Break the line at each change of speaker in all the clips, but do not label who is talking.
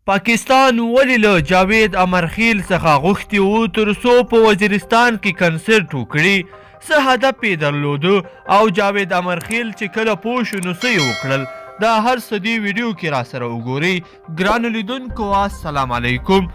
پاکستان ولې له جاوید امرخیل څخه غوښتي وو تر څو په وزیرستان کې کنسرټ وکړي؟ څه هدف یې درلوده او جاوید امرخیل چې کله پوه شو نو څه یې وکړل؟ دا هر څه دې ویډیو کې راسره وګورئ. ګرانو لیدونکو السلام علیکم.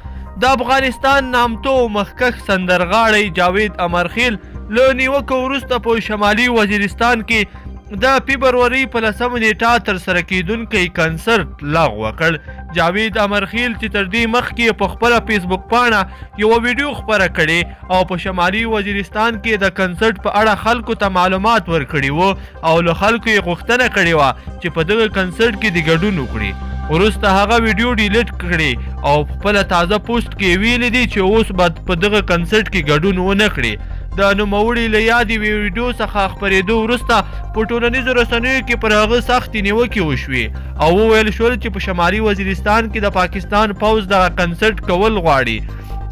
د افغانستان نامتو مخکښ سندرغاړی جاوید امرخیل له نیوکه وروسته په شمالي وزیرستان کې د فبروري په 10 نیټه ترسره کیدونکی کنسرټ لغوه کړ. جاوید امرخیل چې تر دې مخکې په خپله فیسبوک پاڼه یوه ویډیو خپره کړې او په شمالي وزیرستان کې د کنسرټ په اړه خلکو ته معلومات ورکړي وو او له خلکو یې غوښتنه کړې وه چې په دغه کنسرټ کې د ګډون وکړي. وروسته هغه ویډیو ډیلیټ کړې او په خپله تازه پوسټ کې ویلي دي چې اوس به په دغه کنسرټ کې ګډون ونه کړي. د نوموړي له یادې ویډیو څخه خپرېدو وروسته په ټولنیزو رسنیو کې پر هغه سختې نیوکې وشوې او وویل شول چې په شمالي وزیرستان کې د پاکستان پوځ دغه کنسرټ کول غواړي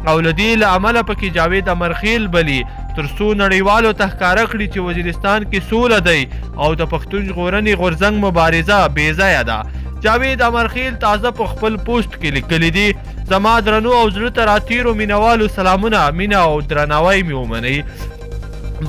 او له دې له امله پکې جاوید امرخیل بلي تر څو نړیوالو ته ښکاره کړي چې وزیرستان کې سوله دی او د پښتون ژغورنې غورځنګ مبارزه بې ځایه ده. جاوید امرخیل تازه په خپل پوسټ کې لیکلی دي: زما درنو او زړه ته راتېرو مینوالو سلامونه، مینه او درناوی مې ومنئ.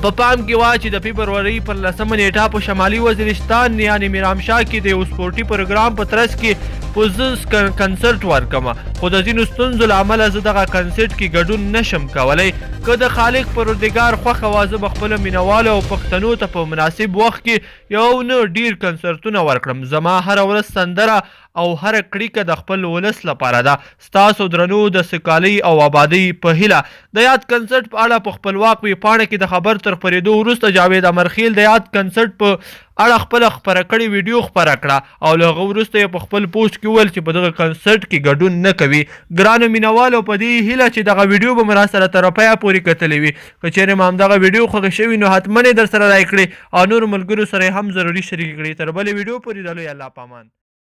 په پام کې وه چې د فبروري پر 10 نیټه په شمالي وزیرستان یعنې میرامشاه کې د یو سپورټي پروګرام په ترڅ کې زه کنسرټ ورکم، خو د ځینو ستونزو له امله زه دغه کنسرټ کې ګډون نشم کولی. که د خالق پروردګار خوښه وه زه به خپلو مینوالو او پښتنو ته په مناسب وخت کې یو نه ډیر کنسرټونه ورکړم. زما هره ورځ سندره او هره کړیکه د خپل ولس لپاره ده. ستاسو درنو د سوکالۍ او آبادۍ په هیله. د یاد کنسرټ په اړه په خپلواک ویبپاڼه کې د خبر تر خپرېدو وروسته جاوید امرخیل د یاد کنسرټ په اړه خپله خپره کړې ویډیو خپره کړه او له هغه وروسته یې په خپل پوسټ کې وویل چې په دغه کنسرټ کې ګډون نه کوي. ګرانو مینوالو په دې هیله چې دغه ویډیو به مو راسره تر پایه پورې کتلې وي. که چیرې مو همدغه ویډیو خوښه شوي نو حتما یې درسره لایک کړئ او نورو ملګرو سره یې هم ضروري شریک کړئ. تر بلې ویډیو پورې د لوی الله پامان.